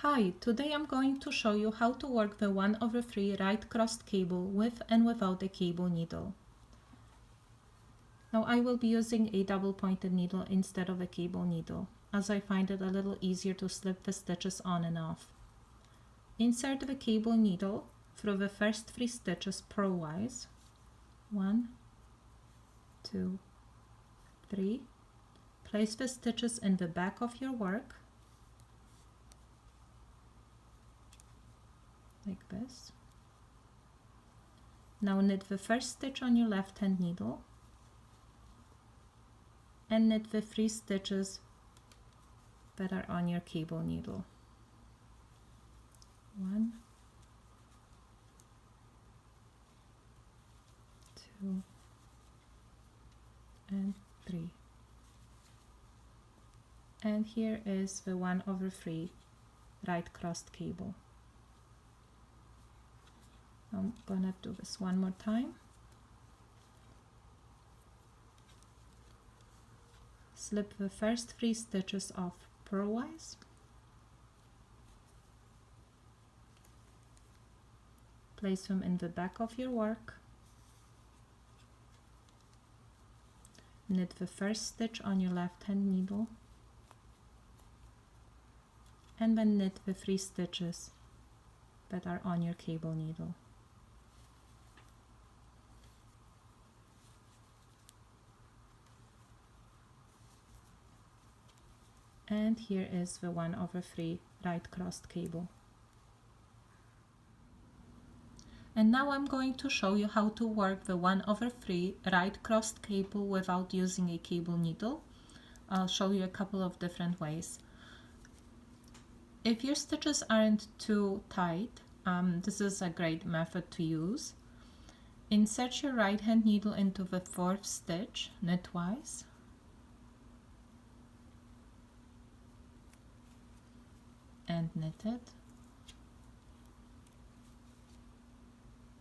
Hi, today I'm going to show you how to work the 1/3 right crossed cable with and without a cable needle. Now I will be using a double pointed needle instead of a cable needle, as I find it a little easier to slip the stitches on and off. Insert the cable needle through the first 3 stitches purlwise. 1, 2, 3. Place the stitches in the back of your work, like this. Now knit the first stitch on your left hand needle and knit the 3 stitches that are on your cable needle. 1, 2, and 3. And here is the 1/3 right crossed cable. I'm gonna do this one more time. Slip the first 3 stitches off purlwise. Place them in the back of your work. Knit the first stitch on your left hand needle and then knit the 3 stitches that are on your cable needle. And here is the 1/3 right crossed cable. And now I'm going to show you how to work the 1/3 right crossed cable without using a cable needle. I'll show you a couple of different ways. If your stitches aren't too tight, this is a great method to use. Insert your right hand needle into the 4th stitch knitwise. And knit it.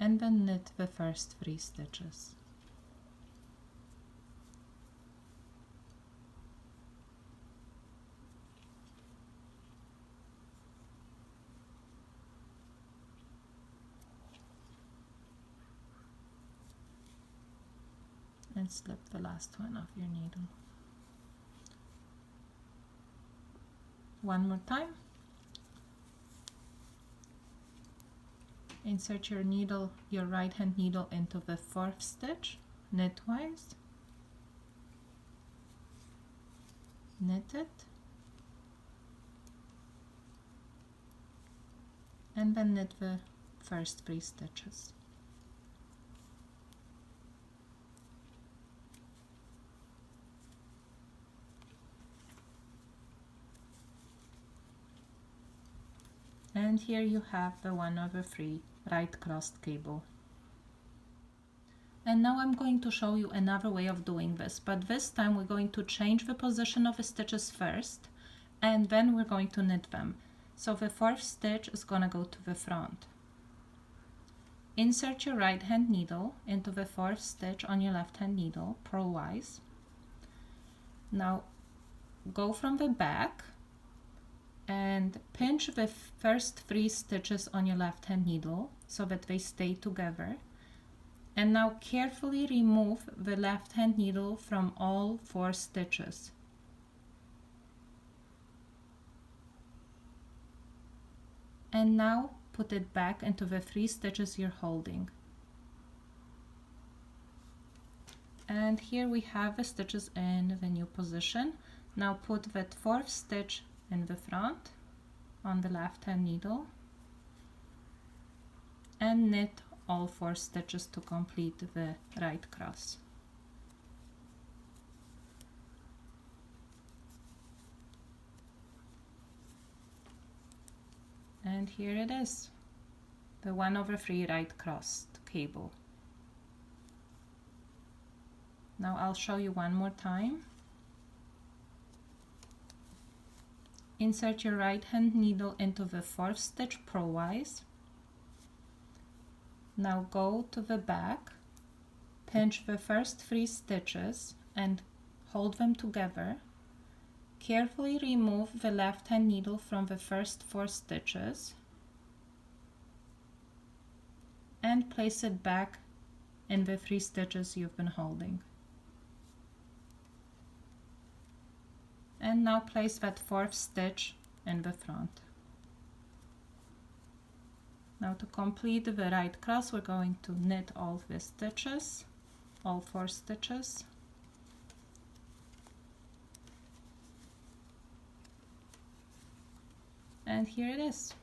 And then knit the first 3 stitches. And slip the last one off your needle. One more time. Insert your right hand needle into the 4th stitch knitwise. Knit it. And then knit the first 3 stitches. And here you have the 1/3 right crossed cable. And now I'm going to show you another way of doing this, but this time we're going to change the position of the stitches first, and then we're going to knit them. So the 4th stitch is going to go to the front. Insert your right hand needle into the 4th stitch on your left hand needle purlwise. Now go from the back and pinch the first 3 stitches on your left hand needle so that they stay together. And now carefully remove the left hand needle from all 4 stitches. And now put it back into the 3 stitches you're holding. And here we have the stitches in the new position. Now put that 4th stitch in the front on the left hand needle and knit all 4 stitches to complete the right cross. And here it is, the 1/3 right crossed cable. Now I'll show you one more time. Insert your right hand needle into the 4th stitch purlwise. Now go to the back, pinch the first 3 stitches and hold them together. Carefully remove the left hand needle from the first 4 stitches and place it back in the 3 stitches you've been holding. And now place that 4th stitch in the front. Now to complete the right cross, we're going to knit all the stitches, all 4 stitches. And here it is.